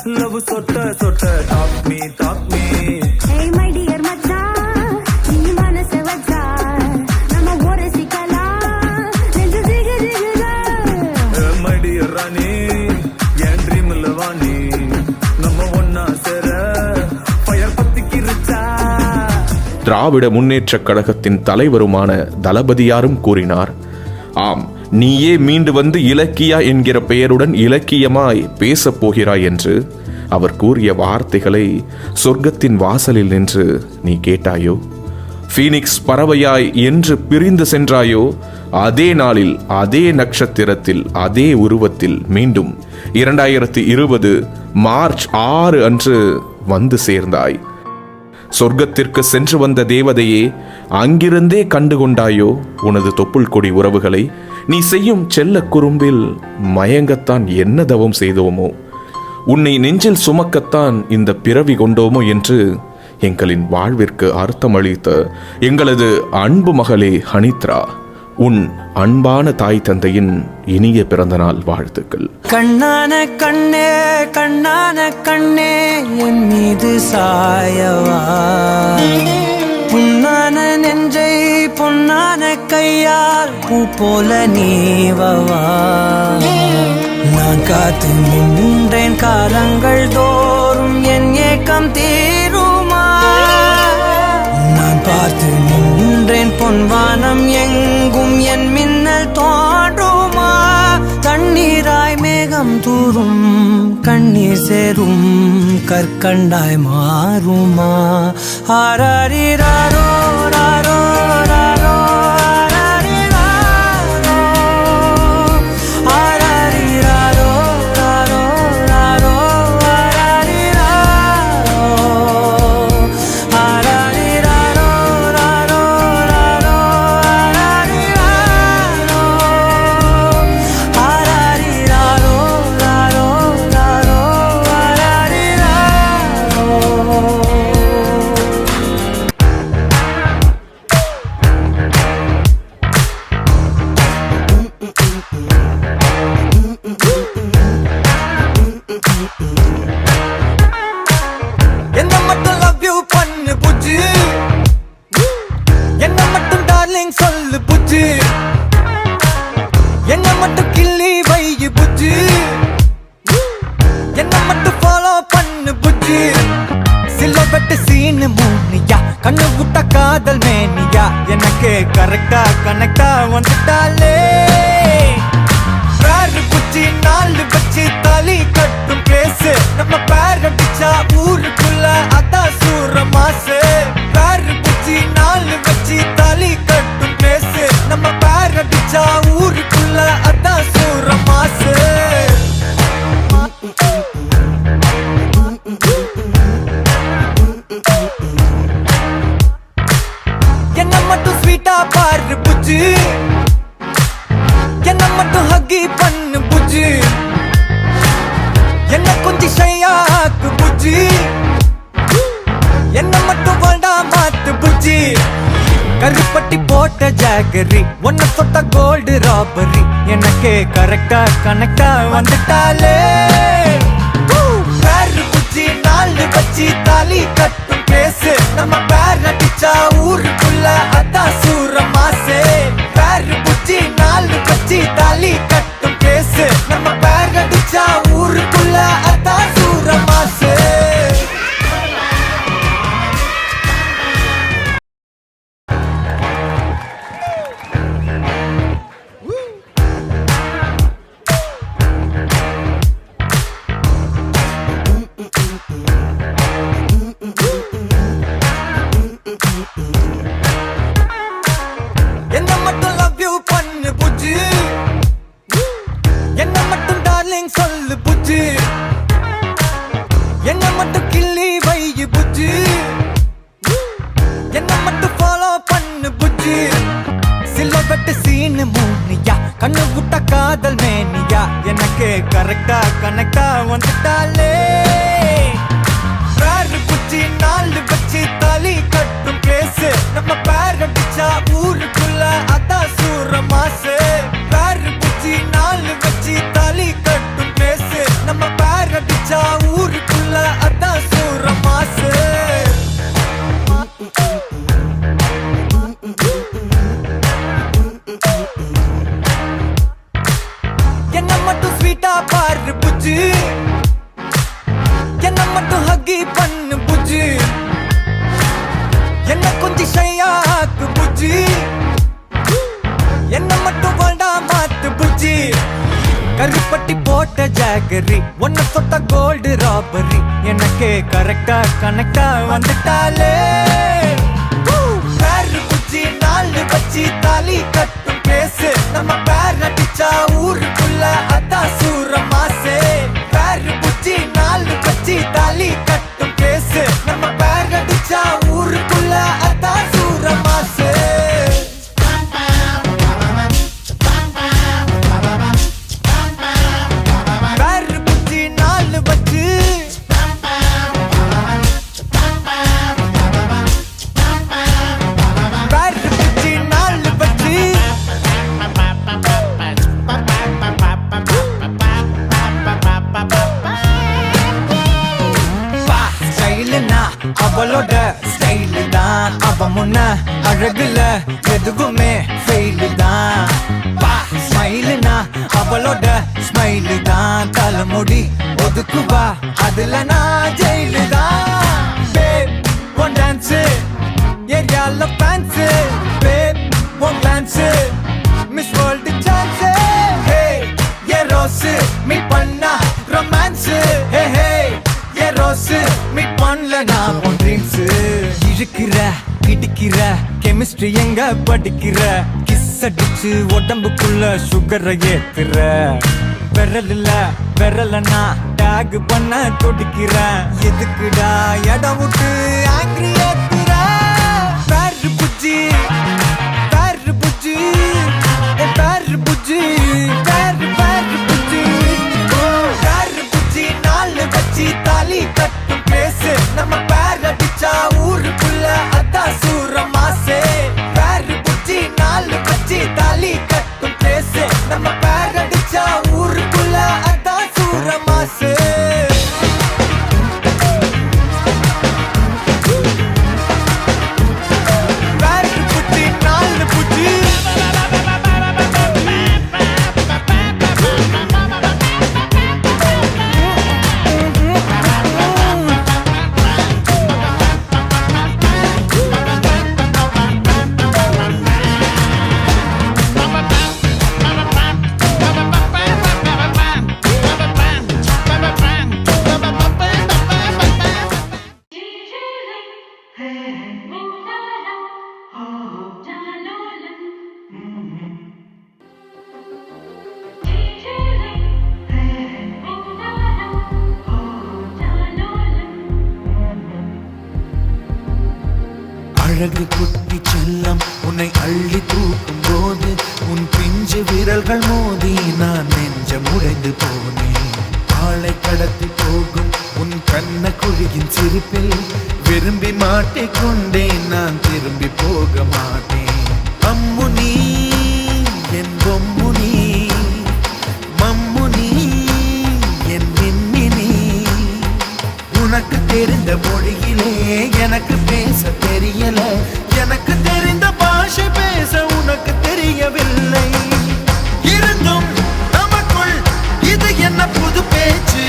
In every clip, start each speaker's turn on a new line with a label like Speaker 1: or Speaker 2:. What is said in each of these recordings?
Speaker 1: Love சொட்ட சொட்ட talk me talk me.
Speaker 2: Hey my dear மச்சான், நீ மனச வச்சா நம்ம ஒரு சிக்கலாம் நெஞ்சு ஜிகு ஜிகுதா.
Speaker 1: My dear ராணி என் ட்ரீம்ல வாணி நம்ம ஒன்னா சேர ஃபயர் பத்திக்கிருச்சா.
Speaker 3: திராவிட முன்னேற்றக் கழகத்தின் தலைவருமான தளபதியாரும் கூறினார், ஆம், நீயே மீண்டு வந்து இலக்கியா என்கிற பெயருடன் இலக்கியமாய் பேசப் போகிறாய் என்று. அவர் கூறிய வார்த்தைகளை சொர்க்கத்தின் வாசலில் நின்று நீ கேட்டாயோ? ஃபீனிக்ஸ் பறவையாய் என்று பிரிந்து சென்றாயோ? அதே நாளில், அதே நட்சத்திரத்தில், அதே உருவத்தில் மீண்டும் 2020 மார்ச் 6 அன்று வந்து சேர்ந்தாய். சொர்க்கத்திற்கு சென்று வந்த தேவதையே, அங்கிருந்தே கண்டுகொண்டாயோ உனது தொப்புள் கொடி உறவுகளை? நீ செய்யும் செல்ல குறும்பில் மயங்கத்தான் என்ன தவம் செய்தோமோ, உன்னை நெஞ்சில் சுமக்கத்தான் இந்த பிறவி கொண்டோமோ என்று எங்களின் வாழ்விற்கு அர்த்தமளித்த எங்களது அன்பு மகளே ஹனித்ரா, உன் அன்பான தாய் தந்தையின் இனிய பிறந்தநாள் வாழ்த்துக்கள்.
Speaker 4: கண்ணான கண்ணே கண்ணான கண்ணே என் மீது சாயவா, புண்ணான நெஞ்சை பொன்னான கையால் பூ போல நீவவா. நான் காத்து நின்றேன் காலங்கள் தோறும் என் ஏக்கம் தீருமா. நான் பார்த்து நின்றேன் பொன்வானம் எங்கும் என் மின்னல் தோன்றுமா. தண்ணீராய் மேகம் தூரும் கண்ணீர் சேரும் கற்கண்டாய் மாறுமா. ஆராரிராரோ ராரோ ராரோ ஆராரிராரோ ராரோ ராரோ ஆராரிராரோ ராரோ ராரோ ஆராரிராரோ ராரோ ராரோ
Speaker 5: என்ன மட்டும் லவ் யூ பண்ணு புஜ்ஜு, என்ன மட்டும் டார்லிங் சொல்லு புஜ்ஜு, என்ன மட்டும் கிள்ளி வை புஜ்ஜு, என்ன மட்டும் ஃபாலோ பண்ணு புஜ்ஜு. சிலவெட்டு சீனு மூனியா, கண்ணு விட்ட காதல் மேனியா, எனக்கு கரெக்டா கனெக்டா வந்துட்டாலே. பேரு குச்சி நாலு வச்சு தாலி கட்டும் பேசு, நம்ம பேர் அடிச்சா ஊருக்குள்ள அதான் சூர மாசு. பேரு குச்சி நாலு வச்சு தாலி கட்டும் பேசு, நம்ம பேர் அடிச்சா ஊருக்குள்ள அதான் சூர மாசு. என்ன மட்டும் ஸ்வீட்டா பாரு புஜ்ஜு, என்ன மட்டும் ஹக்கி பண்ணு புஜ்ஜு, என்ன கொஞ்சம் ஷையாக்கு புஜ்ஜு, என்ன மட்டும் வேண்டா மாத்து புஜ்ஜி. கருப்பட்டி போட்ட ஜாகரி, ஒன்ன தொட்ட கோல்டு ராபரி, எனக்கு கரெக்டா கனெக்டா வந்துட்டாலே. பேரு புஜ்ஜி நாலு வச்சு தாலி கட்டும் பேசு, நம்ம பேர் அடிச்சா ஊருக்குள்ள அதான் சூர மாசே. பேரு புஜ்ஜி நாலு வச்சு தாலி கட்டும் பேசு, நம்ம பேர் அடிச்சா ஊருக்குள்ள அதான் சூர மாசே. என்ன மட்டும் லவ் யூ பண்ணு புஜ்ஜு, என்ன மட்டும் டார்லிங் சொல்லு புஜ்ஜு, என்ன மட்டும் கிள்ளி வை புஜ்ஜு, என்ன மட்டும் ஃபாலோ பண்ணு புஜ்ஜு. சிலவெட்டு சீனு மூனியா, கண்ணு விட்ட காதல் மேனியா, எனக்கு கரெக்டா கனெக்டா வந்துட்டாலே. பேரு குச்சி நாலு வச்சு தாலி கட்டும் பேசு, நம்ம பேர் அடிச்சா ஊருக்குள்ள அதான் சூர மாசு. பேரு குச்சி நாலு வச்சு தாலி கட்டும் பேசு, நம்ம பேர் அடிச்சா ஊரு கேட்டகரி ஒன்ன தொட்ட கோல்டு ராபரி எனக்கு கரெக்டா கனெக்டா வந்துட்டாலே பேரு குச்சி நாலு வச்சி தாலி கட்டும் பேசு நம்ம பேர் அடிச்சா ஊருக்குள்ள அதான் சூர மாசே பேரு குச்சி நாலு வச்சி தாலி கட்டும் பேசு நம்ம பேர் அடிச்சா ஊருக்குள்ள அதான் சூர மாசே பேரு குச்சி நாலு வச்சு பேரு குச்சி நாலு வச்சு ஸ்டைலுனா அவளோட ஸ்டைலு தான் அவ முன்ன அழகுல எதுவுமே ஃபெயிலு தான் ஸ்மைலுனா அவளோட ஸ்மைலு தான் தலைமுடி ஒதுக்குவா அதுல நான் ஜெயிலு தான் பேப் ஒன் டான்ஸு ஏரியால fans babe one dance miss world chance hey a rose meet பண்ணா romance hey hey a rose meet பண்ணல நான் உன் ட்ரீம்ஸு இழுக்கிற இடிக்கிற கெமிஸ்ட்ரி எங்க படிக்கிற கிஸ் அடிச்சு உடம்புக்குள்ள சுகரை ஏத்துற விரல்ல விரலனா டேக் பண்ண துடிக்கிறேன் எதுக்குடா இடம் விட்டு ஆங்கிரி ஏத்துற பேரு புஜ்ஜி பேரு புஜ்ஜி பேரு புஜ்ஜி பேரு புஜ்ஜி பேரு புஜ்ஜி நாலு வச்சி தாலி கட்டும் பேசு நம்ம பேர் அடிச்சா ஊருக்குள்ள அதான் சூர மாசே பேரு புஜ்ஜி நாலு வச்சி தாலி கட்டும் பேசு நம்ம பேர் அடிச்சா ஊருக்குள்ள அதான் சூர மாசே பேரு புஜ்ஜி நாலு புஜ்ஜி
Speaker 6: அழகு குட்டி செல்லம் உன்னை அள்ளி தூக்கும் போது உன் பிஞ்சு விரல்கள் மோதி நான் நெஞ்சம் உடைந்து போனேன் ஆளை கடத்தி போகும் உன் கண்ண குழியின் சிரிப்பில் விரும்பி மாட்டிக்கொண்டேன் நான் திரும்பி போக மாட்டேன் அம்மு நீ என் பொம்மு நீ மம்மு நீ என் மின்மினி உனக்கு தெரிந்த மொழியிலே எனக்கு பேச தெரியல எனக்கு தெரிந்த பாஷை பேச உனக்கு தெரியவில்லை இருந்தும் நமக்குள் இது என்ன புது பேச்சு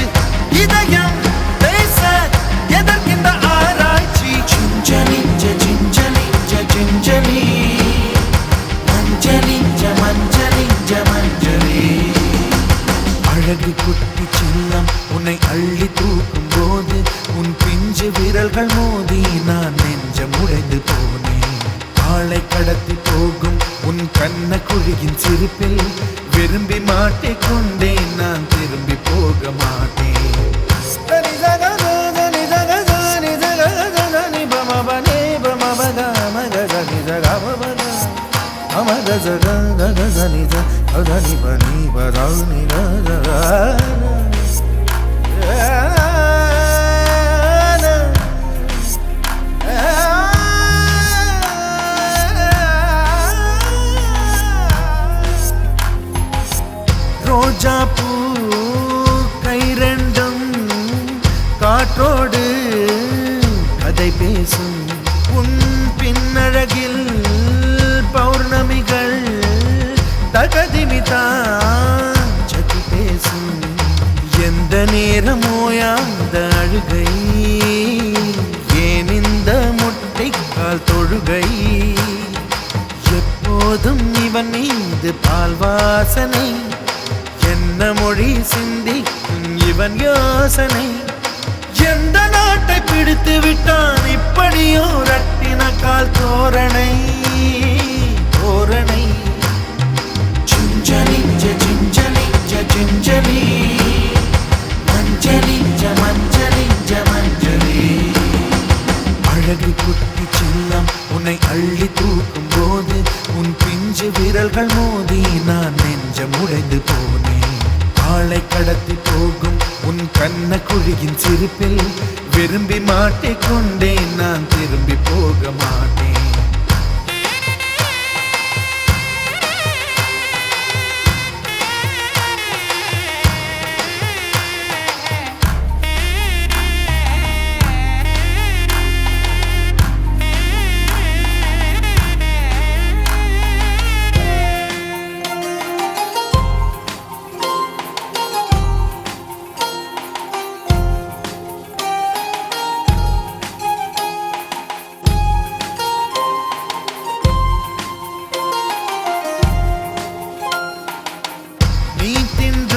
Speaker 6: இதயம் பேச எதற்கின்ற ஆராய்ச்சி சிஞ்சலிஞ்ச சிஞ்சலிஞ்ச சிஞ்சலி மஞ்சளிஞ்ச மஞ்சளிஞ்ச மஞ்சளி அழகு குட்டி செல்லம் உன்னை அள்ளி தூக்கும் போது உன் பிஞ்சு விரல்கள் மோதி நான் நெஞ்சம் உடைந்து போனேன் ஆளை கடத்தி போகும் உன் கண்ண குழியின் சிரிப்பில் விரும்பி மாட்டிக்கொண்டேன் நான் திரும்பி போக மாட்டேன் ரோஜா பூ கை ரெண்டும் காற்றோடு கதை பேசும் உன் பின்னழகில் பௌர்ணமிகள் தகதிமிதான் சதி பேசும் எந்த நேரமோயாத அழுகை ஏன் இந்த முட்டைக்கால் தொழுகை எப்போதும் இவன் மீது பால் வாசனை என்ன மொழி சிந்திக்கும் இவன் யோசனை. எந்த நாட்டை பிடித்து விட்டான் இப்படியோ ரட்டின கால் தோரணை தோரணை. Gingelly gingelly gingelly மஞ்சளி மஞ்சளி மஞ்சளி. அழகு குட்டி செல்லம் உன்னை அள்ளி தூக்கும் போது உன் பிஞ்சு விரல்கள் மோதி நான் நெஞ்சம் உடைந்து போனேன். ஆளை கடத்தி போகும் உன் கண்ண குழியின் சிரிப்பில் விரும்பி மாட்டிக்கொண்டேன். நான் திரும்பி போக மாட்டேன். நீ தின்ற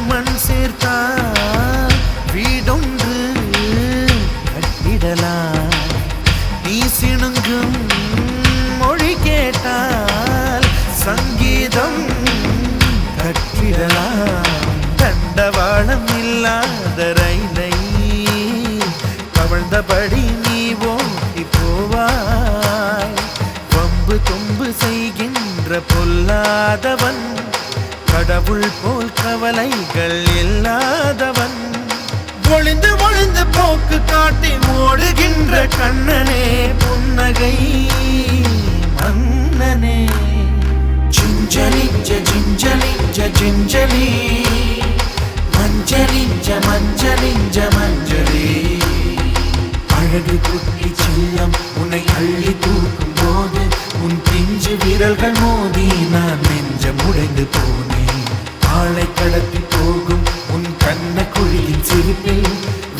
Speaker 6: மண் சேர்த்தா வீடொன்று கட்டிடலாம். நீ சிணுங்கும் மொழி கேட்டால் சங்கீதம் கட்டிடலாம். தண்டவாளம் இல்லாத ரயிலை கவழ்ந்தபடி நீ ஓட்டி போவாய். வம்பு தும்பு செய்கின்ற பொல்லாதவன் கடவுள் போல் கவலைகள் இல்லாதவன். ஒளிந்து ஒளிந்து போக்கு காட்டி ஓடுகின்ற கண்ணனே புன்னகை மன்னனே. Gingelly gingelly gingelly மஞ்சளி மஞ்சளி மஞ்சளி. அழகு குட்டி செல்லம் உன்னை அள்ளி தூக்கும் போது உன் பிஞ்சு விரல்கள் மோதி நான் நெஞ்சம் உடைந்து போனேன். ஆளை கடத்தி போகும் உன் கண்ண குழியின் சிரிப்பில்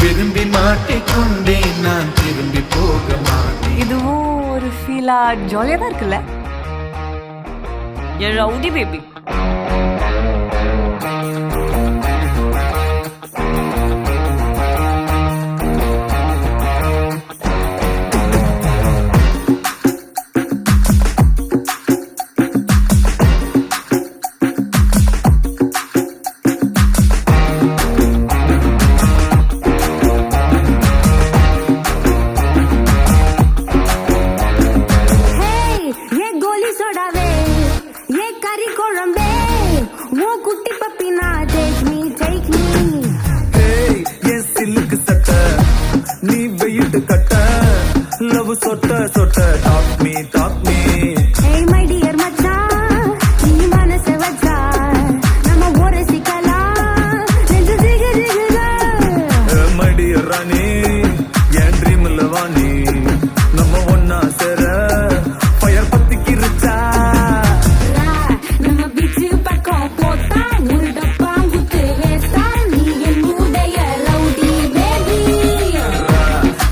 Speaker 6: விரும்பி மாட்டிக்கொண்டேன். நான் திரும்பி போக மாட்டேன்.
Speaker 7: இதுவும் ஒரு ஃபீலா ஜாலியா தான் இருக்குல்ல. ஏ ரவுடி பேபி.
Speaker 2: ये गोली सोडावे ये करी कोलंबे वो कुट्टी पप्पी ना take me
Speaker 1: ஏய் என் சில்லுக்கு சட்டை நீ வெயிட்டு கட்ட லவ் சொட்ட சொட்ட talk me
Speaker 2: hey my dear மச்சான் நீ மனச வச்சா நம்ம ஓரசிக்கலாம் நெஞ்சு ஜிகு ஜிகுதா
Speaker 1: மடி ராணி என் ட்ரீம்ல வாணி நம்ம ஒன்னா சேர ஃபயர் பத்திக்கிருச்சா.
Speaker 2: நம்ம பீச்சு பக்கம் போட்டா ஒரு டப்பா குத்து வேஸ்டா நீ என்னுடைய rowdy baby.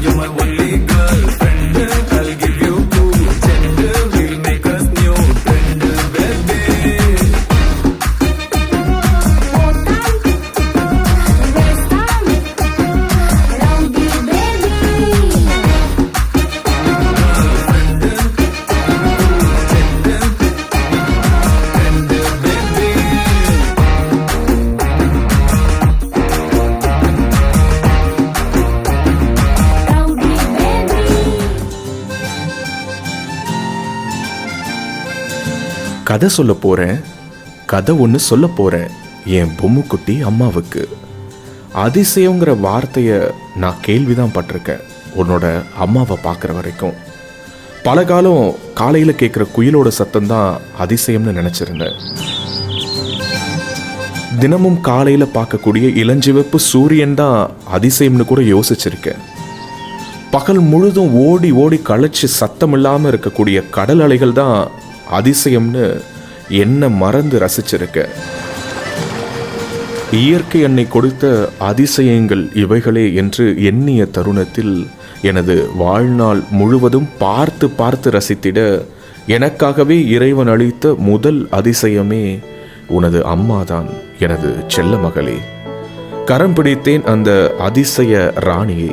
Speaker 1: You're my only girlfriend. I'll give you 2 cents. We'll make us new friend, baby.
Speaker 2: போட்டா வேஸ்டா ரவுடி பேபி. Rowdy baby.
Speaker 3: கதை சொல்ல போறேன், கதை ஒன்று சொல்ல போறேன் என் பொம்முக்குட்டி அம்மாவுக்கு. அதிசயங்கிற வார்த்தையை நான் கேள்விதான் பட்டிருக்கேன் உன்னோட அம்மாவை பார்க்குற வரைக்கும். பல காலம் காலையில் கேட்குற குயிலோட சத்தம்தான் அதிசயம்னு நினச்சிருந்தேன். தினமும் காலையில் பார்க்கக்கூடிய இளஞ்சிவப்பு சூரியன் தான் அதிசயம்னு கூட யோசிச்சிருக்கேன். பகல் முழுதும் ஓடி ஓடி களைச்சி சத்தம் இல்லாமல் இருக்கக்கூடிய கடல் அலைகள் தான் அதிசயம்னு என்ன மறந்து ரசிச்சிருக்கேன். இயற்கை அன்னை கொடுத்த அதிசயங்கள் இவைகளே என்று எண்ணிய தருணத்தில் எனது வாழ்நாள் முழுவதும் பார்த்து பார்த்து ரசித்திட எனக்காகவே இறைவன் அளித்த முதல் அதிசயமே உனது அம்மாதான் எனது செல்ல மகளே. கரம் பிடித்தேன் அந்த அதிசய ராணியை.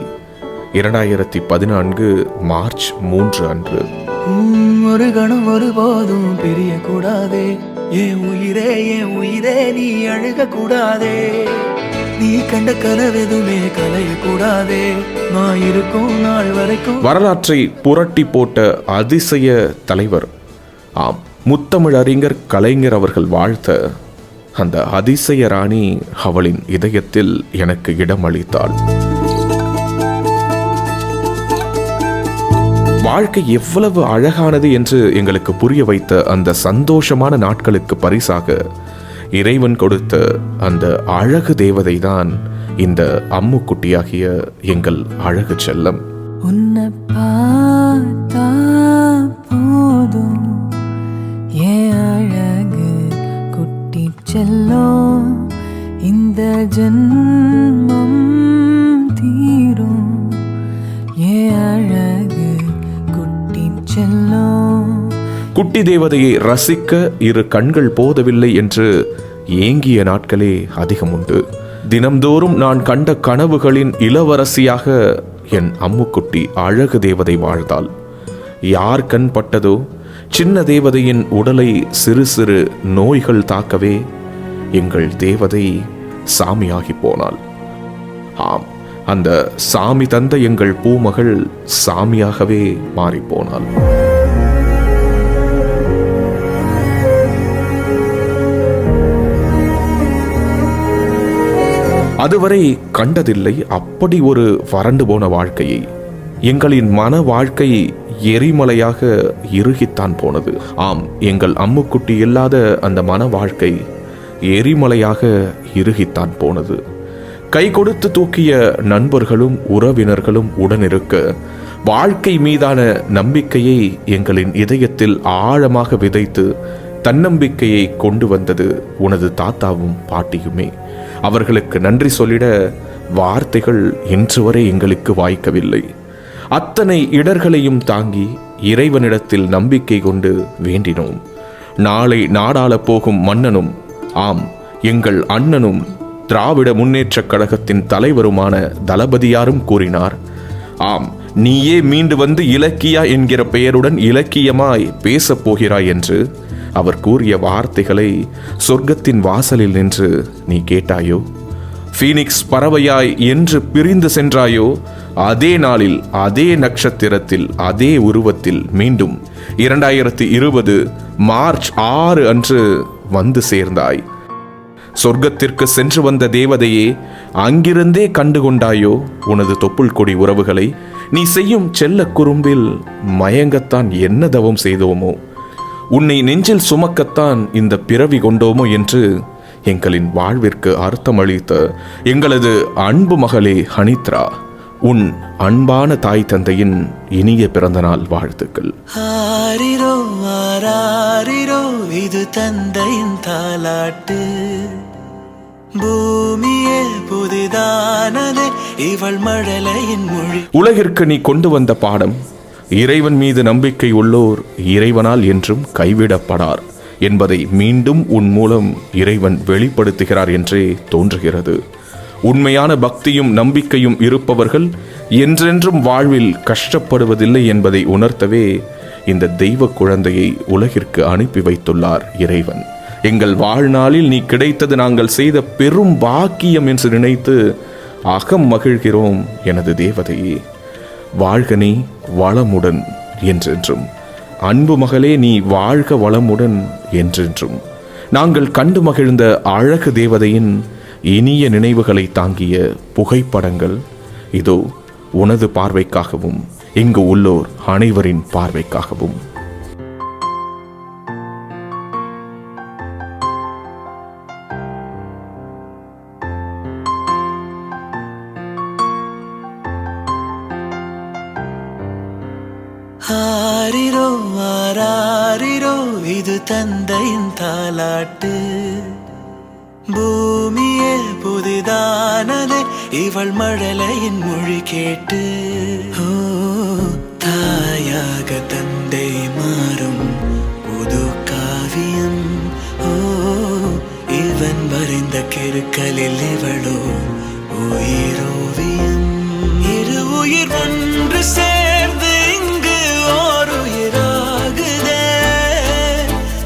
Speaker 3: 2014 மார்ச் 3 அன்று.
Speaker 6: ஒரு கணம் ஒருபோதும் பிரிய கூடாதே, என் உயிரே நீ அழுக கூடாதே, நீ கண்ட கனவெதுமே கலைய கூடாதே, நான் இருக்கும் நாள் வரைக்கும்.
Speaker 3: வரலாற்றை புரட்டி போட்ட அதிசய தலைவர், ஆம், முத்தமிழறிஞர் கலைஞர் அவர்கள் வாழ்த்த அந்த அதிசய ராணி அவளின் இதயத்தில் எனக்கு இடம் அளித்தாள். வாழ்க்கை எவ்வளவு அழகானது என்று எங்களுக்கு புரிய வைத்த அந்த சந்தோஷமான நாட்களுக்கு பரிசாக இறைவன் கொடுத்த அந்த அழகு தேவதை தான் இந்த அம்முக்குட்டியாகிய எங்கள் அழகு செல்லம்.
Speaker 4: உன்னை பார்த்தா போதும் ஏன் அழகு குட்டி செல்லம், இந்த ஜன்மம் தீரும் ஏன் அழகு குட்டி செல்லம்.
Speaker 3: குட்டி தேவதையை ரசிக்க இரு கண்கள் போதவில்லை என்று ஏங்கிய நாட்களே அதிகம் உண்டு. தினம்தோறும் நான் கண்ட கனவுகளின் இளவரசியாக என் அம்முக்குட்டி அழகு தேவதை வாழ்ந்தாள். யார் கண் பட்டதோ சின்ன தேவதையின் உடலை சிறு சிறு நோய்கள் தாக்கவே எங்கள் தேவதை சாமியாகி போனாள். ஆம், அந்த சாமி தந்த எங்கள் பூமகள் சாமியாகவே மாறிப்போனாள். அதுவரை கண்டதில்லை அப்படி ஒரு வறண்டு போன வாழ்க்கையை. எங்களின் மன வாழ்க்கை எரிமலையாக இறுகித்தான் போனது. ஆம், எங்கள் அம்முக்குட்டி இல்லாத அந்த மன வாழ்க்கை எரிமலையாக இறுகித்தான் போனது. கை கொடுத்து தூக்கிய நண்பர்களும் உறவினர்களும் உடனிருக்க வாழ்க்கை மீதான நம்பிக்கையை எங்களின் இதயத்தில் ஆழமாக விதைத்து தன்னம்பிக்கையை கொண்டு வந்தது உனது தாத்தாவும் பாட்டியுமே. அவர்களுக்கு நன்றி சொல்லிட வார்த்தைகள் இன்று வரை எங்களுக்கு வாய்க்கவில்லை. அத்தனை இடர்களையும் தாங்கி இறைவனிடத்தில் நம்பிக்கை கொண்டு வேண்டினோம். நாளை நாடாளப் போகும் மன்னனும், ஆம், எங்கள் அண்ணனும் திராவிட முன்னேற்றக் கழகத்தின் தலைவருமான தளபதியாரும் கூறினார், ஆம், நீயே மீண்டு வந்து இலக்கியா என்கிற பெயருடன் இலக்கியமாய் பேசப் போகிறாய் என்று. அவர் கூறிய வார்த்தைகளை சொர்க்கத்தின் வாசலில் நின்று நீ கேட்டாயோ? ஃபீனிக்ஸ் பறவையாய் என்று பிரிந்து சென்றாயோ? அதே நாளில், அதே நட்சத்திரத்தில், அதே உருவத்தில் மீண்டும் 2020 மார்ச் 6 அன்று வந்து சேர்ந்தாய். சொர்க்கத்திற்கு சென்று வந்த தேவதையே, அங்கிருந்தே கண்டுகொண்டாயோ உனது தொப்புள் கொடி உறவுகளை? நீ செய்யும் செல்ல குறும்பில் மயங்கத்தான் என்ன தவம் செய்தோமோ, உன்னை நெஞ்சில் சுமக்கத்தான் இந்த பிறவி கொண்டோமோ என்று எங்களின் வாழ்விற்கு அர்த்தமளித்த எங்களது அன்பு மகளே ஹனித்ரா, உன் அன்பான தாய் தந்தையின் இனிய பிறந்தநாள் வாழ்த்துக்கள்.
Speaker 6: ஆரிரோ ஆராரிரோ, இது தந்தையின் தாலாட்டு, பூமியே புதிதானதே இவள் மழலையின் மொழி.
Speaker 3: உலகிற்கு நீ கொண்டு வந்த பாடம், இறைவன் மீது நம்பிக்கை உள்ளோர் இறைவனால் என்றும் கைவிடப்படார் என்பதை மீண்டும் உன் மூலம் இறைவன் வெளிப்படுத்துகிறார் என்றே தோன்றுகிறது. உண்மையான பக்தியும் நம்பிக்கையும் இருப்பவர்கள் என்றென்றும் வாழ்வில் கஷ்டப்படுவதில்லை என்பதை உணர்த்தவே இந்த தெய்வ குழந்தையை உலகிற்கு அனுப்பி வைத்துள்ளார் இறைவன். எங்கள் வாழ்நாளில் நீ கிடைத்தது நாங்கள் செய்த பெரும் பாக்கியம் என்று நினைத்து அகம் மகிழ்கிறோம் எனது தேவதையே. வாழ்க நீ வளமுடன் என்றென்றும். அன்பு மகளே, நீ வாழ்க வளமுடன் என்றென்றும். நாங்கள் கண்டு மகிழ்ந்த அழகு தேவதையின் இனிய நினைவுகளை தாங்கிய புகைப்படங்கள் இதோ உனது பார்வைக்காகவும் இங்கு உள்ளோர் அனைவரின் பார்வைக்காகவும்.
Speaker 6: ஆரிரோ ஆராரிரோ, இது தந்தையின் தாலாட்டு, பூமியே புதிதானதே இவள் மழலையின் மொழி கேட்டு. ஓ, தாயாக தந்தை மாறும் புது காவியம். ஓ, இவன் வரைந்த கிறுக்கலில் இவளோ உயிரோவியம் இரு உயிர் ஒன்று சேர்ந்து இங்கு ஓர் உயிராகுதே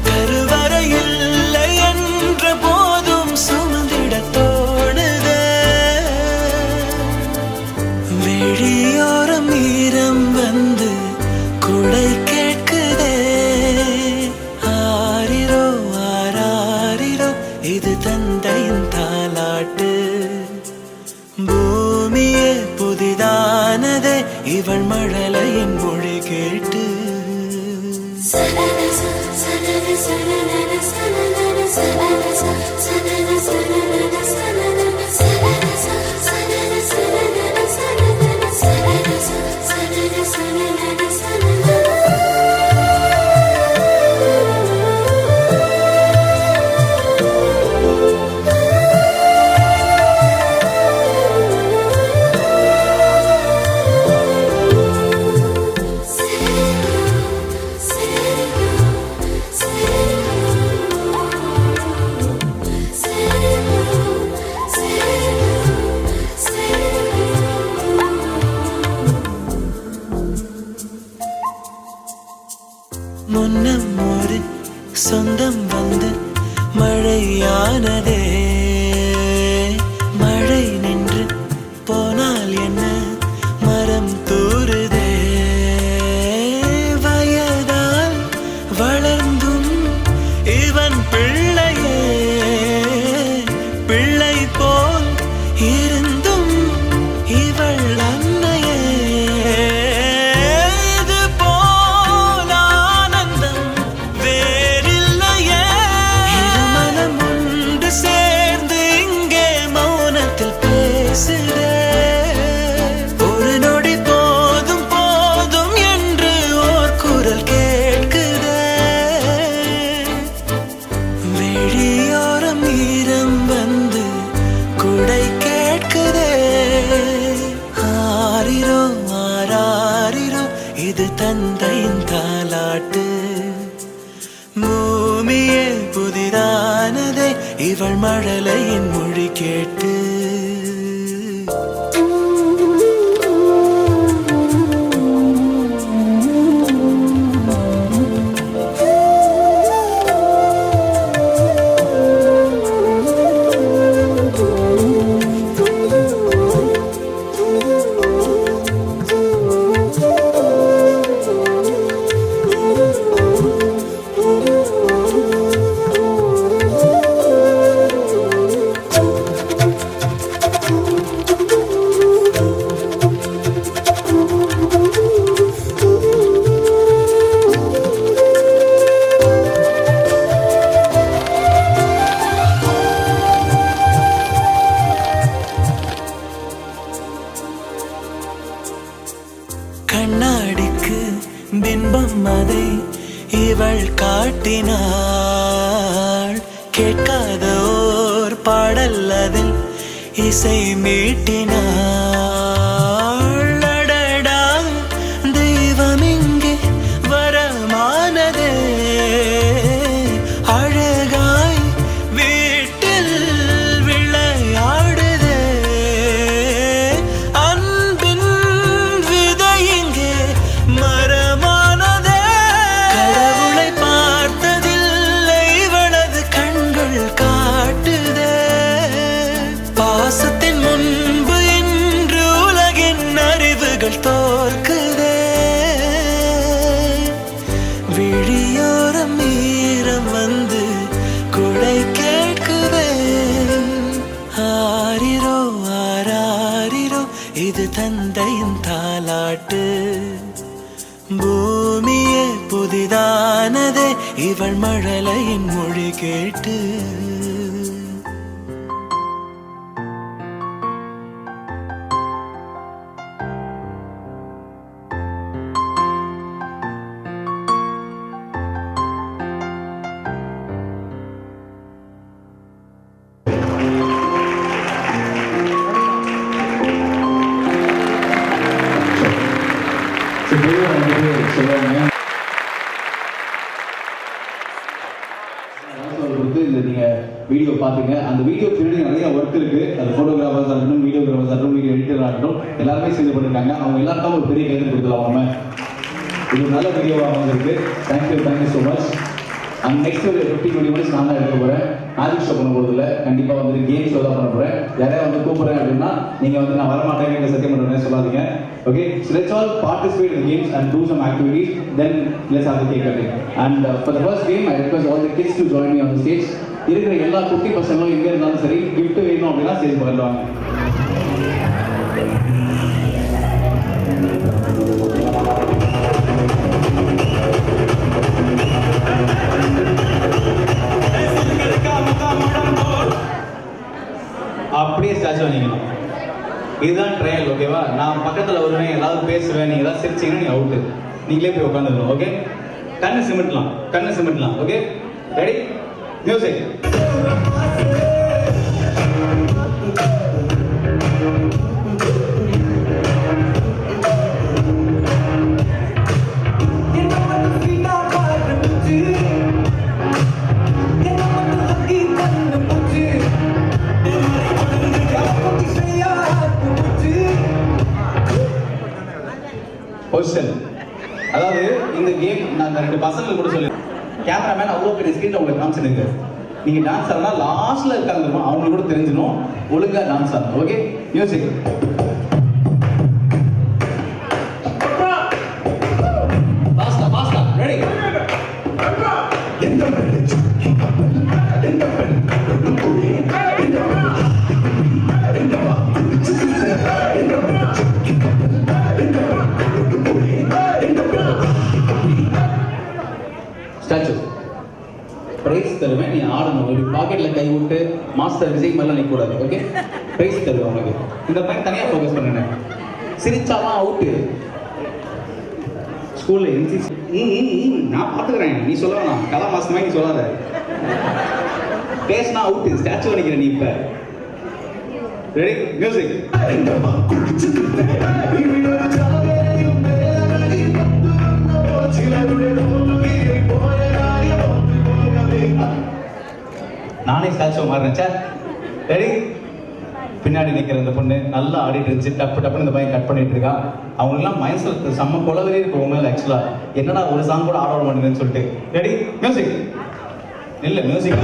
Speaker 6: கருவறை இல்லை என்ற போதும் சுமந்திட தோணுதே வெளியோரம் ஈரம் வந்து குடை கேட்குதே ஆரிரோ ஆராரிரோ இது தந்தையின் தாலாட்டு பூமியே புதிதானதே இவள் மழலையின் மொழி கேட்டு முன்னம் ஒரு சொந்தம் வந்து மழையானதே மழை நின்று போனால் என்ன மரம் தூறுதே வயதால் வளர்ந்தும் இவன் பிள்ளையே பிள்ளை போல் இருந்தும் இவள் அன்னையே இது போல் ஆனந்தம் வேறில்லையே இருமனம் ஒன்று சேர்ந்து இங்கே மௌனத்தில் பேசுதே ஒரு நொடி போதும் போதும் என்று ஓர் குரல் கேட்குதே வெளியோரம் ஈரம் வந்து குடை கேட்குதே ஆரிரோ ஆராரிரோ இது தந்தையின் தாலாட்டு பூமியே புதிதானதே இவள் மழலையின் மொழி கேட்டு கண்ணாடிக்கு பிம்பம் அதை இவள் காட்டினாள் கேட்காத ஓர் பாடல் அதில் இசை மீட்டினாள் அடடா தெய்வம் இங்கே வரமானதே அழகாய் வீட்டில் விளையாடுதே அன்பின் விதை இங்கே மரமானதே கடவுளை பார்த்ததில்லை இவளது கண்கள் காட்டுதே பாசத்தின் முன்பு இன்று உலகின் அறிவுகள் தோற்குதே விழியோரம் ஈரம் வந்து குடை கேட்குதே ஆரிரோ ஆராரிரோ இது தந்தையின் தாலாட்டு பூமியே புதிதானதே இவள் மழலையின் மொழி கேட்டு
Speaker 8: இல்லை நீங்கள் வீடியோ பார்த்துங்க. அந்த வீடியோ பின்னாடி நிறைய ஒர்க் இருக்கு. அது ஃபோட்டோகிராஃபர்ஸ் ஆகட்டும், வீடியோகிராஃபர்ஸ் ஆகட்டும், வீடியோ எடிட்டர் ஆகட்டும், எல்லாருமே சேர்ந்து பண்ணிருக்காங்க. அவங்க எல்லாருக்கும் ஒரு பெரிய கைது கொடுக்கலாம். நம்ம இது ஒரு நல்ல வீடியோவாக வந்திருக்கு. Thank you so much. And next ஒரு 15-20 மினிட்ஸ் நான் தான் எடுக்க போகிறேன். மேஜிக் ஷோ பண்ண போகிறதில்ல, கண்டிப்பாக வந்துட்டு கேம் ஷோ தான் பண்ண போகிறேன். யாரையா வந்து கூப்பிட்றேன் அப்படின்னா நீங்கள் வந்து நான் வரமாட்டேன், நீங்கள் சத்தியம் பண்ணுறேன் சொல்லாதீங்க. Okay, so let's all participate in games and do some activities. Then let's have the cake cutting. And for the first game I request all the kids to join me on the stage. இருக்கிற எல்லா குட்டி பசங்களும் எங்கே இருந்தாலும் சரி, gift வேணும் அப்படின்னா stage பக்கத்தில் வாங்க. அப்படியே ஸ்டாச்சு வாங்கிக்கணும். இதுதான் ட்ரையல். ஓகேவா? நான் பக்கத்தில் வருவேன், ஏதாவது பேசுவேன், நீங்கள் ஏதாவது சிரிச்சிங்கன்னா நீங்கள் அவுட்டு. நீங்களே போய் உட்காந்துக்கணும். ஓகே, கண்ணு சிமிட்டலாம். Okay, ready, music. பொசிஷன். அதாவது இந்த கேம் நான் அந்த 2 பசங்களுக்கு கூட சொல்லி, கேமராமேன் அவ்வளோ பெரிய ஸ்கிரீன்ல உங்களுக்கு காமிச்சிருக்கு. நீங்க டான்ஸ் ஆடுனா லாஸ்ட்ல இருக்காங்க, அவங்களுக்கு கூட தெரிஞ்சிடும் ஒழுங்கா டான்ஸ் ஆடணும். Okay, music. ஃபாஸ்டா ரெடி. ஸ்டாச்சு பிரைஸ் தருவேன், நீ ஆடணும். ஒரு பாக்கெட்ல கை விட்டு மாஸ்டர் விஜய் மாதிரிலாம் நிற்க கூடாது. ஓகே, பிரைஸ் தருவேன் உங்களுக்கு. இந்த பையன் தனியாக ஃபோக்கஸ் பண்ணுங்க. சிரிச்சாலாம் அவுட்டு. ஸ்கூல்ல என்சிசி நான் பார்த்துக்கிறேன், நீ சொல்ல வேணாம். கலா மாசமா நீ சொல்லாத. பேசினா அவுட்டு. ஸ்டாச்சு நினைக்கிறேன் நீ. இப்ப ரெடி, மியூசிக். நானே ஸ்டாச்சு மாறினேன். Sir ready. பின்னாடி நிற்கிற இந்த பொண்ணு நல்லா ஆடிட்டு இருந்துச்சு. டப்புன்னு இந்த பையன் கட் பண்ணிட்டு இருக்கான். அவங்களுக்குலாம் மைண்ட்ஸில் செம்ம குலவரே இருக்கு உண்மையில. ஆக்சுவலாக என்னடா ஒரு சாங் கூட ஆட மாட்டேங்குதுன்னு சொல்லிட்டு. Ready, music. இல்லை, மியூசிக்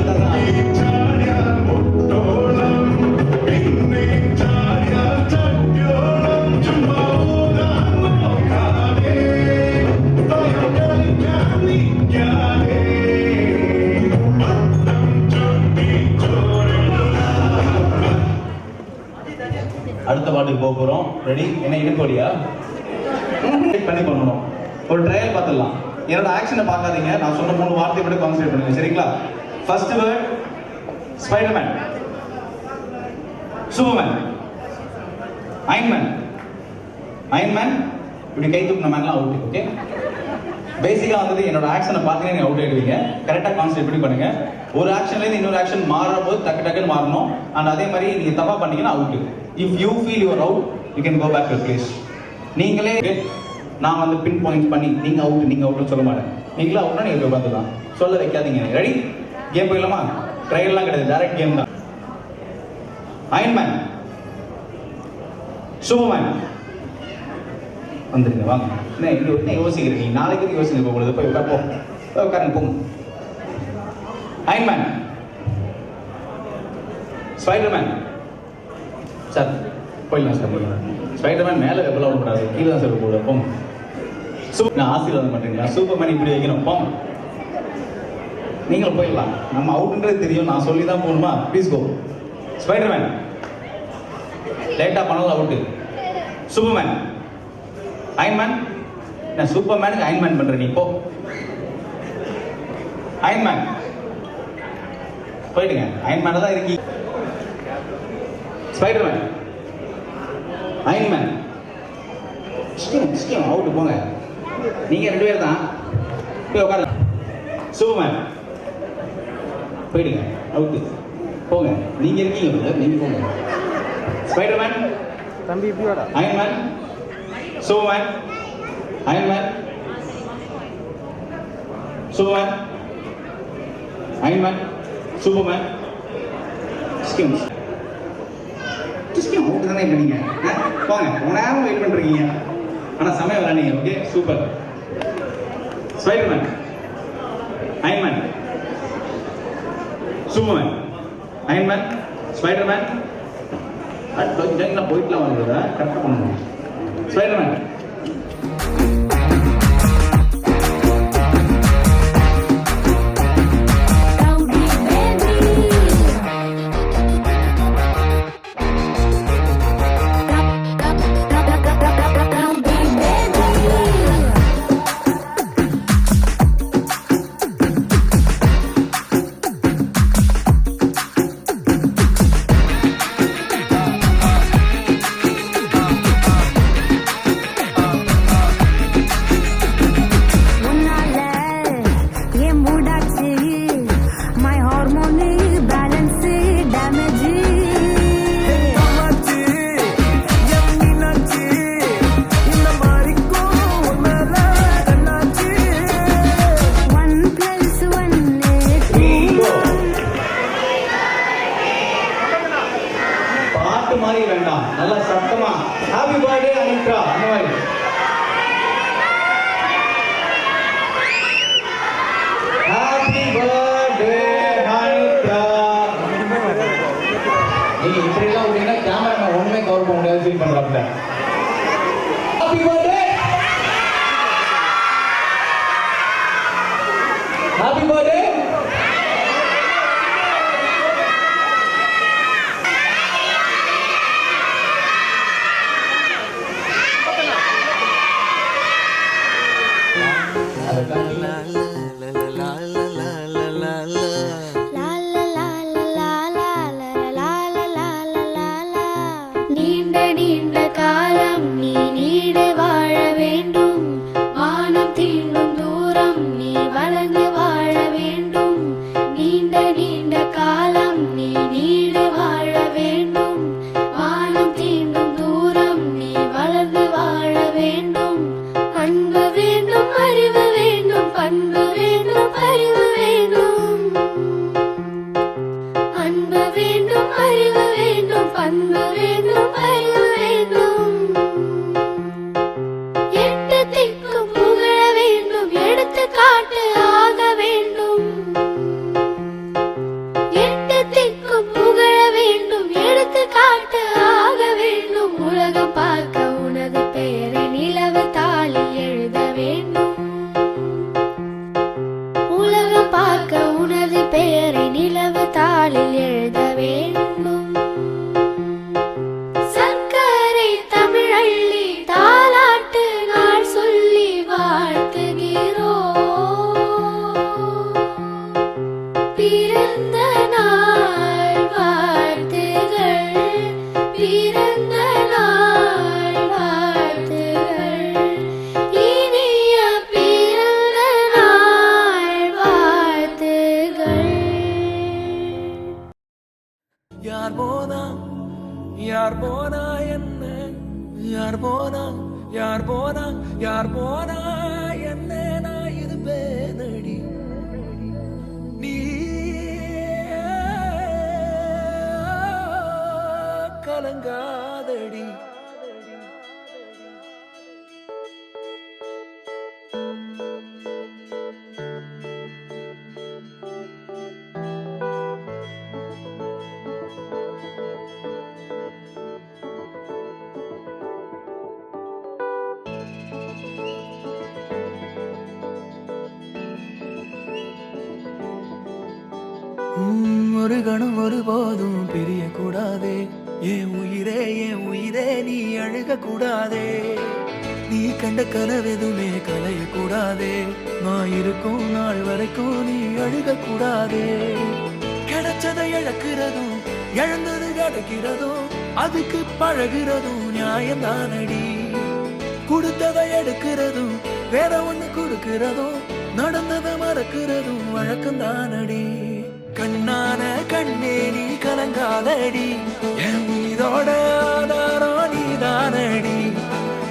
Speaker 8: அடுத்த பாட்டுக்கு போக போகிறோம். ரெடி? என்ன இடுப்படியா பண்ணி பண்ணணும். ஒரு ட்ரையல் பார்த்துடலாம். என்னோட ஆக்ஷனை பார்க்காதீங்க, நான் சொன்ன 3 வார்த்தை மட்டும் கான்சென்ட்ரேட் பண்ணுங்க. சரிங்களா? First word Spiderman, Superman, Iron Man. இப்படி கை தூக்கின மேன்லாம் அவுட். ஓகே, பேசிக்காக வந்துட்டு என்னோட ஆக்ஷனை பார்த்தீங்கன்னா நீங்கள் அவுட் ஆகிடுவீங்க. கரெக்டாக கான்சென்ட்ரேட் பண்ணி பண்ணுங்க. ஒரு ஆக்ஷன்லேருந்து இன்னொரு ஆக்ஷன் மாறுற போது டக்குன்னு மாறணும். அண்ட் அதே மாதிரி நீங்கள் தப்பாக பண்ணீங்கன்னா out. If you feel your out, you can go back to place. நீங்களே நான் வந்து பின் பாயிண்ட் பண்ணி நீங்கள் அவுட்னு சொல்ல மாட்டேன். நீங்களே அவுட்னா நீங்கள் போய் பார்த்துக்கலாம். சொல்ல வைக்காதீங்க. ரெடி? கேம் போயிடலாமா? ட்ரையல்லாம் கிடையாது, டைரக்ட் கேம் தான். Iron Man, Superman. வந்துருங்க, வாங்க. என்ன யோசிக்கிறீங்க? நாளைக்கு யோசிங்க. போகும்போது போய் உட்காருங்க, போங்க. Iron Man, Spiderman. சார் போயிடலாம் சார், போயிடலாம். ஸ்பைடர்மேன் மேலே எப்பெல்லாம் விடக்கூடாது, கீழே தான் சார் போட. போங்க. நான் ஆசீர்வாதம் பண்ணுறீங்களா? சூப்பர்மேன் இப்படி வைக்கணும். போங்க, நீங்களும் போயிடலாம். நம்ம அவுட்ன்றது தெரியும், நான் சொல்லி தான் போகணுமா? Please go. ஸ்பைடர்மேன் லேட்டாக பண்ணலாம், அவுட்டு. Superman, Iron Man. நான் சூப்பர்மேனுக்கு அயன்மேன் பண்ணுறேன், நீ போ. அயன்மேன் போயிடுங்க. அயன்மேன் தான் இருக்கி. Spiderman, Iron Man, out. போங்க, நீங்கள் 2 பேர் தான். போய் உட்காரு. சூப்பர்மேன் போயிடுங்க, அவுட்டு. போங்க, நீங்கள் இருக்கீங்க, நீங்கள் போங்க. Spiderman, Ironman, Superman, Iron Man, Superman, Iron Man, Superman, out தானே இப்போ நீங்கள் போங்க ரொம்ப நேரம் வெயிட் பண்ணுறீங்க ஆனால் சமயம் வரா நீங்கள் okay super Spiderman Ironman Superman Ironman Spiderman போயிட்டுலாம் வந்துடுறதா கரெக்டாக பண்ணுங்க ஸ்பைடர்மேன் மாதிரி வேண்டாம் நல்லா சத்தமா ஹாப்பி பர்த்டே அனித்ரா அந்த மாதிரி ஹாப்பி பர்த்டே அனித்ரா நீங்க இப்படி எல்லாம் விட்டீங்கன்னா கேமரா ஒண்ணுமே கவர் பண்ண முடியாது ஃபீல் பண்றாப்ல ஹாப்பி பர்த்டே ஹாப்பி பர்த்டே
Speaker 2: நீண்ட நீண்ட காலம் நீ நீடு வாழ வேண்டும் வானம் தீண்டும் தூரம் நீ வளர்ந்து வாழ வேண்டும் நீண்ட நீண்ட காலம் நீ நீடு வாழ வேண்டும் வானம் தீண்டும் தூரம் நீ வளர்ந்து வாழ வேண்டும் அன்பு வேண்டும் அறிவு வேண்டும் பண்பு வேண்டும் அறிவு வேண்டும் அன்பு வேண்டும் அறிவு வேண்டும் பண்பு வேண்டும் அறிவு வேண்டும் எட்டு திக்கும் புகழ வேண்டும் எடுத்து காட்டு ஆக வேண்டும் எட்டு திக்கும் புகழ வேண்டும் எடுத்து காட்டு ஆக வேண்டும் உலகம் பார்க்க உனது பெயரை நிலவு தாளில் எழுத வேண்டும் உலகம் பார்க்க உனது பெயரை நிலவு தாளில் எழுத வேண்டும் சர்க்கரை தமிழள்ளி தாலாட்டு நாள் சொல்லி வாழ்த்துகிறோம் பிறந்த நாள் வாழ்த்துகள் பிறந்த நாள் வாழ்த்துகள் இனிய பிறந்த நாள் வாழ்த்துகள்
Speaker 6: யார் போனா என்ன யார் போனா என்ன நான் இருப்பேனடி நீ கலங்காதடி ஒரு கணம் ஒருபோதும் பிரிய கூடாதே என் உயிரே நீ அழுக கூடாதே நீ கண்ட கனவெதுமே கலைய கூடாதே நான் இருக்கும் நாள் வரைக்கும் நீ அழுக கூடாதே கிடைச்சதை இழக்கிறதும் இழந்தது கிடைக்கிறதும் அதுக்கு பழகிறதும் நியாயம்தானடி கொடுத்ததை எடுக்கிறதும் வேற ஒண்ணு கொடுக்கிறதும் நடந்ததை மறக்கிறதும் வழக்கம்தானடி கண்ணான கண்ணே நீ கலங்காதடி என் மீதோட ஆதாரம் நீதானடி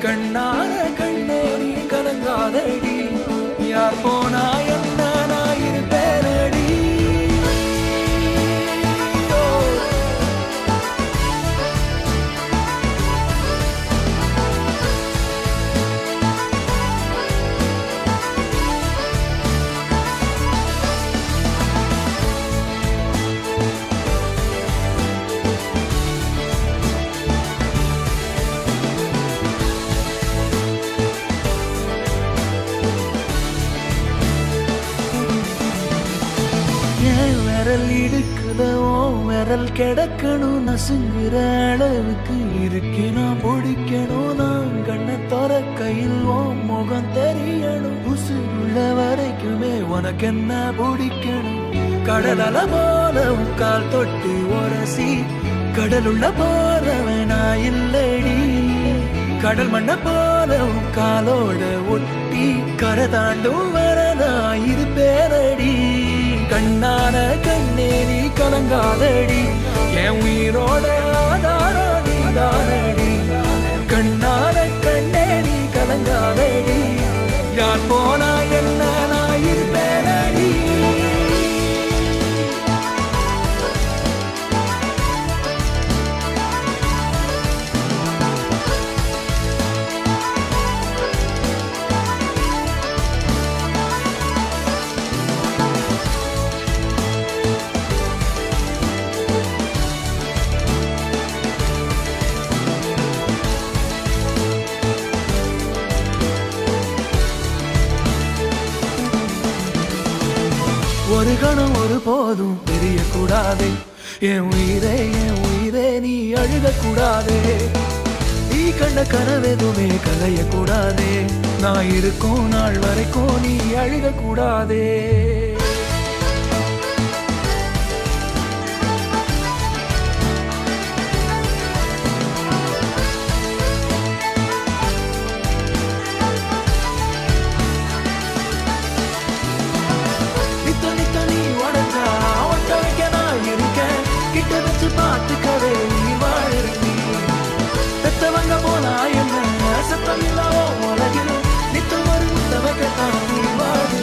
Speaker 6: கண்ணான கண்ணே நீ கலங்காதடி யார் போனா என்ன நான் இருப்பேனடி காதல் கிடக்கணும் நசுங்குற அளவுக்கு இருக்கு நான் பிடிக்கணும் நான் கண்ண தர கையில் ஓ முகம் தெரியணும் உசுள்ள வரைக்குமே உனக்கு என்ன பிடிக்கணும் கடல் அல போல உன் கால் தொட்டு உரசி கடலுள்ள போறவனா இல்லடி கடல் மண்ண போல உன் காலோட ஒட்டி கரை தாண்டும் வரனா இருப்பேனடி கண்ணான கண்ணே நீ கலங்காதடி என் உயிரோட ஆதாரம் நீதானடி கண்ணான கண்ணே நீ கலங்காதடி யார் போனா என்ன நான் இருப்பேனடி ஒரு கணம் ஒரு போதும் தெரியக்கூடாதே என் உயிரே நீ அழுகக்கூடாதே நீ கண்ட கனவெதுமே கலையக்கூடாதே நான் இருக்கும் நாள் வரைக்கும் நீ அழுகக்கூடாதே கிட்ட வச்சு பார்த்துக்கவே நீ வாழி பெத்தவங்க போனா என்ன சத்தம் இல்லாமோ உலகில் நித்தம் ஒரு முத்தவகத்தான் நீ வாழி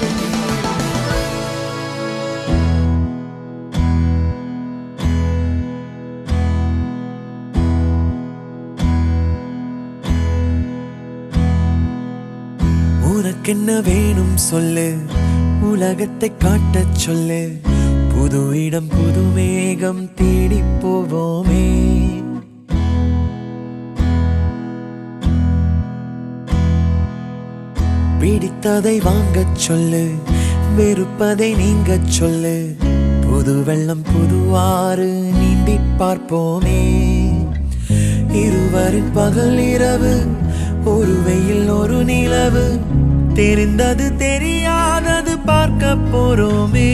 Speaker 6: உனக்கென்ன வேணும் சொல்லு உலகத்தை காட்டச் சொல்லு புது இடம் புது மேகம் தேடி போவோமே பிடித்ததை வாங்கச் சொல்லு வெறுப்பதை நீங்கச் சொல்லு புது வெள்ளம் புது ஆறு நீந்தி பார்ப்போமே இருவரின் பகல் இரவு ஒரு வெயில் ஒரு நிலவு தெரிந்தது தெரியாதது பார்க்க போறோமே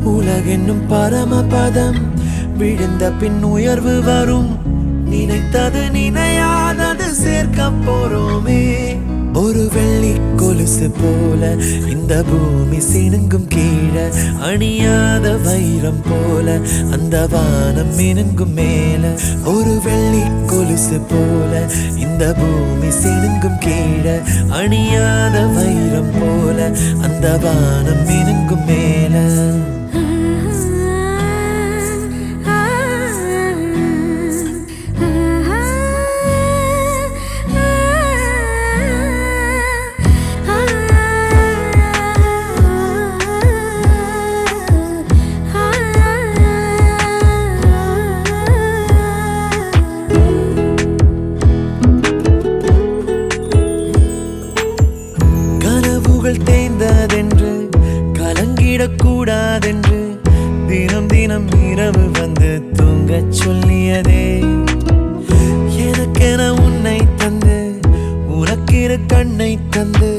Speaker 6: உலகென்னும் பரமபதம் விழுந்த பின் உயர்வு வரும் நினைத்தது நினையாதது சேர்க்க போறோமே ஒரு வெள்ளி கொலுசு போல இந்த பூமி சினுங்கும் கீழே அணியாத வைரம் போல அந்த வானம் மினுங்கும் மேல ஒரு வெள்ளி கொலுசு போல இந்த பூமி சினுங்கும் கீழே அணியாத வைரம் போல அந்த வானம் மினுங்கும் மேல தேய்ந்ததென்று கலங்கிடக்கூடாதென்று தினம் தினம் இரவு வந்து தூங்கச் சொல்லியதே எனக்கென உன்னை தந்து உனக்கிரு கண்ணை தந்து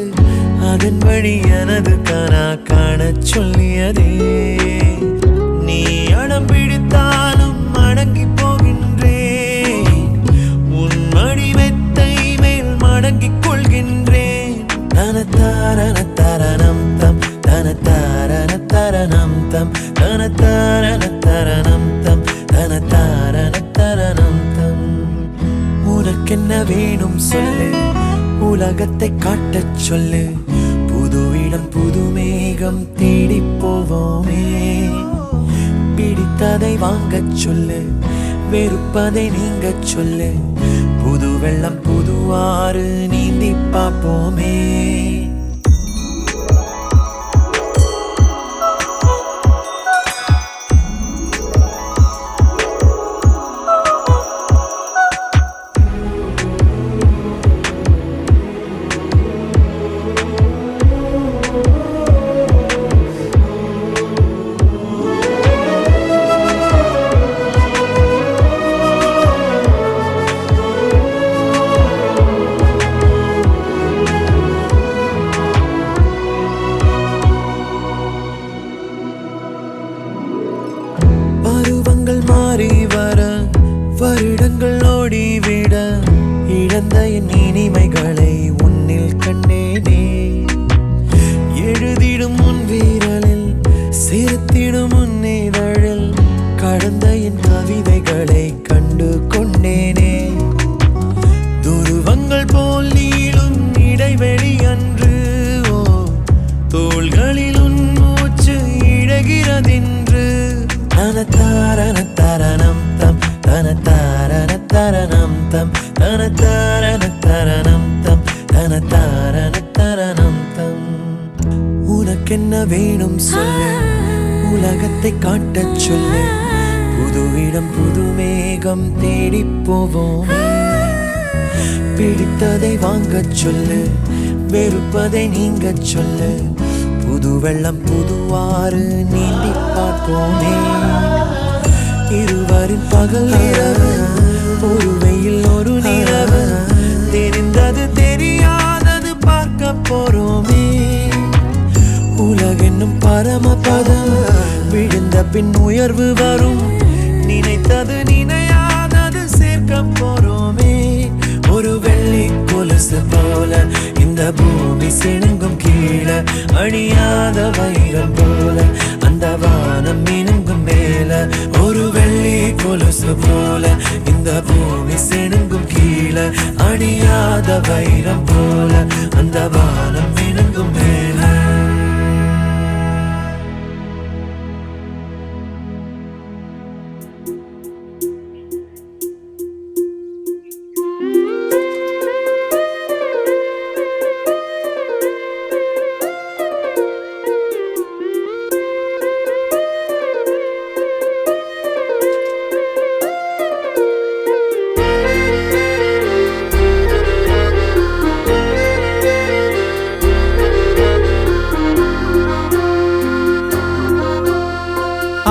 Speaker 6: அதன் வழி எனது கனா காணச் சொல்லியதே நீ அடம் பிடித்தாலும் அடங்கி போகின்றேன் உன் மடி மெத்தை மேல் மடங்கிக் கொள்கின்றேன் தனத்தாரண தரணம் தம் தனத்தாரண தரணம் தம் தனத்தாரண தரணம் தம் தனத்தாரண தரணம் தம் உனக்கென்ன வேணும் சொல்லு உலகத்தை காட்டச் சொல்லு புது இடம் புது மேகம் தேடி போவோமே பிடித்ததை வாங்கச் சொல்லு வெறுப்பதை நீங்கச் சொல்லு புது வெள்ளம் புது ஆறு நீந்தி பார்ப்போமே
Speaker 5: இழந்த என் இனிமைகளை உன்னில் கண்டேனே. எழுதிடும் உன் வீரலில் சிரித்திடும் உன் இதழில் கடந்த என் கவிதைகளை கண்டு கொண்டேனே. துருவங்கள் போல் நீளும் இடைவெளி அன்று தோள்களில் உன் மூச்சு இழகிறதென்று. தனத்தாரண தரணம் தம் தனத்தாரண தரணம் தம் தனத்தாரண தரணம் தம் தனத்தாரண தரணம் தம். உனக்கென்ன வேணும் சொல்லு, உலகத்தை காட்டச் சொல்லு. புது இடம் புது மேகம் தேடி போவோம். பிடித்ததை வாங்கச் சொல்லு, வெறுப்பதை நீங்கச் சொல்லு. புது வெள்ளம் புதுவாறு நீந்தி பார்ப்போமே. இருவரின் பகல் இரவு, ஒரு வெயில் ஒரு நிலவு. தெரிந்தது தெரியாதது பார்க்க போறோமே. உலகென்னும் பரமபதம் விழுந்த பின் உயர்வு வரும். நினைத்தது நினையாதது சேர்க்க போறோமே. ஒரு வெள்ளி கொலுசு போல இந்த பூமி சிணுங்கும் கீழே. அழியாத வைரம் போல அந்த வானம் மினுங்கும் மேல. ஒரு வெள்ளி கொலுசு போல இந்த பூமி சிணுங்கும் கீழே. அழியாத வைரம் போல அந்த வானம் மினுங்கும் மேல.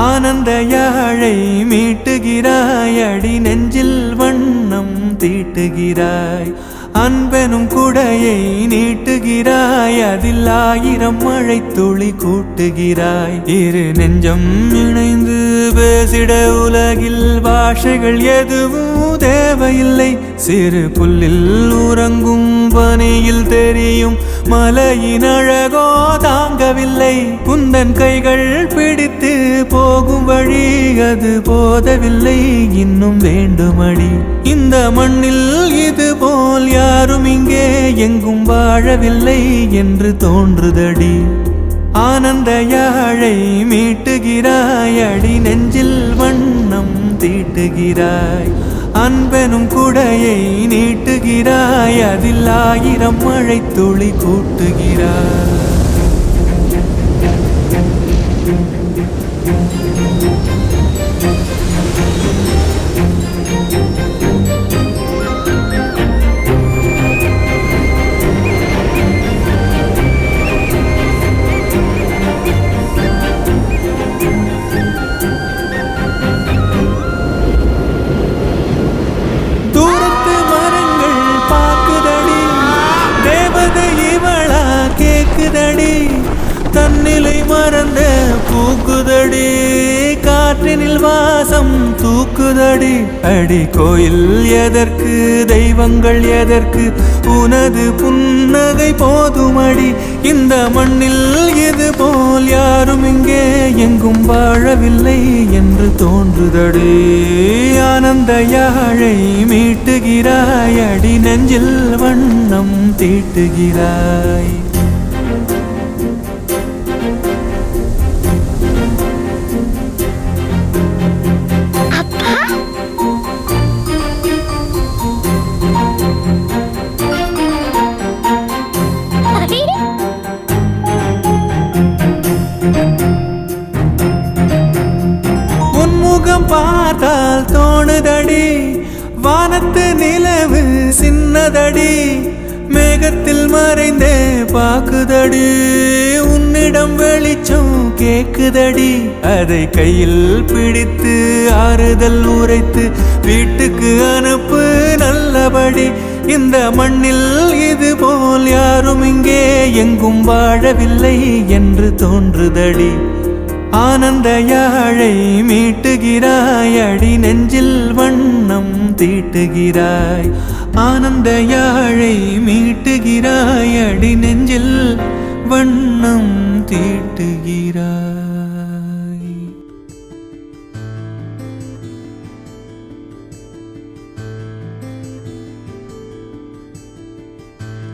Speaker 5: ஆனந்த யாழை மீட்டுகிறாய், அடி நெஞ்சில் வண்ணம் தீட்டுகிறாய். அன்பெனும் குடையை நீட்டுகிறாய், அதில் 1000 மழை துளி கூட்டுகிறாய். இரு நெஞ்சம் இணைந்து பேசிட உலகில் பாஷைகள் எதுவும் தேவையில்லை. சிறு புல்லில் உறங்கும் பனியில் தெரியும் மலையின் அழகோ தாங்கவில்லை. குந்தன் கைகள் பிடித்து போகும் வழி அது போதவில்லை, இன்னும் வேண்டுமடி. இந்த மண்ணில் இது போல் யாரும் இங்கே எங்கும் வாழவில்லை என்று தோன்றுதடி. ஆனந்த யாழை மீட்டுகிறாய், அடி நெஞ்சில் வண்ணம் தீட்டுகிறாய். அன்பெனும் குடையை நீட்டுகிறாய், அதில் 1000 மழை துளி கூட்டுகிறாய். தன்னிலை மறந்த பூக்குதடி, காற்றினில் வாசம் தூக்குதடி. அடி கோயில் எதற்கு, தெய்வங்கள் எதற்கு, உனது புன்னகை போதுமடி. இந்த மண்ணில் இது போல் யாரும் இங்கே எங்கும் வாழவில்லை என்று தோன்றுதடி. ஆனந்த யாழை மீட்டுகிறாய், அடி நெஞ்சில் வண்ணம் தீட்டுகிறாய். உன்முகம் பார்த்தால் தோணுதடி, வானத்து நிலவு சின்னதடி. மேகத்தில் மறைந்தே பாக்குதடி, உன்னிடம் வெளிச்சம் கேக்குதடி. அதை கையில் பிடித்து ஆறுதல் உரைத்து வீட்டுக்கு அனுப்பு நல்லபடி. இந்த மண்ணில் இது போல் யாரும் இங்கே எங்கும் வாழவில்லை என்று தோன்றுதடி. ஆனந்த யாழை மீட்டுகிறாய் அடி நெஞ்சில் வண்ணம் தீட்டுகிறாய் ஆனந்த யாழை மீட்டுகிறாய் அடி நெஞ்சில் வண்ணம் தீட்டுகிறாய்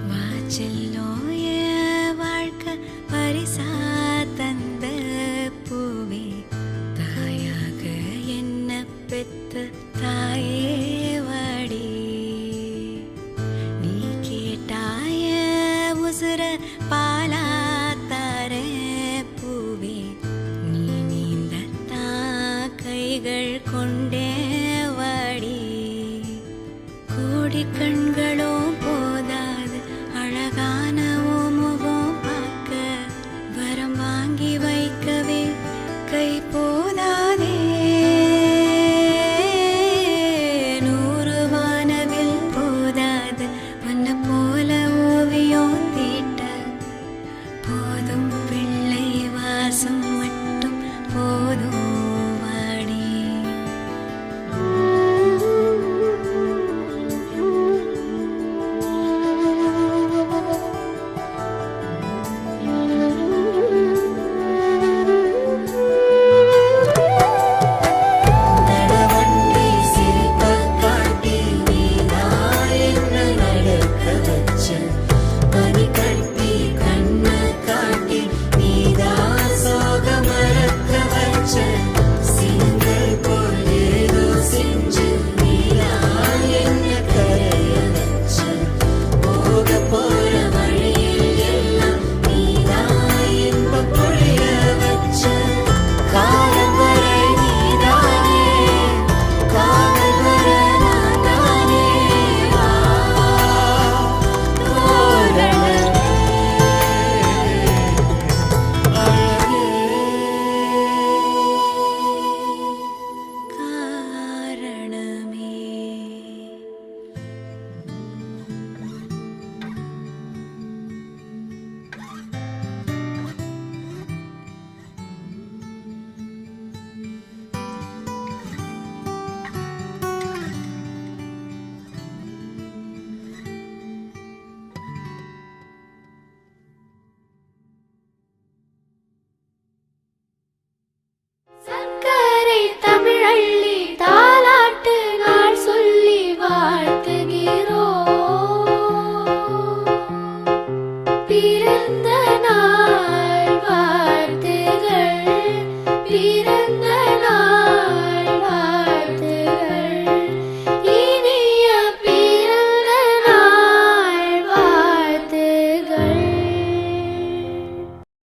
Speaker 2: வா செல்லோ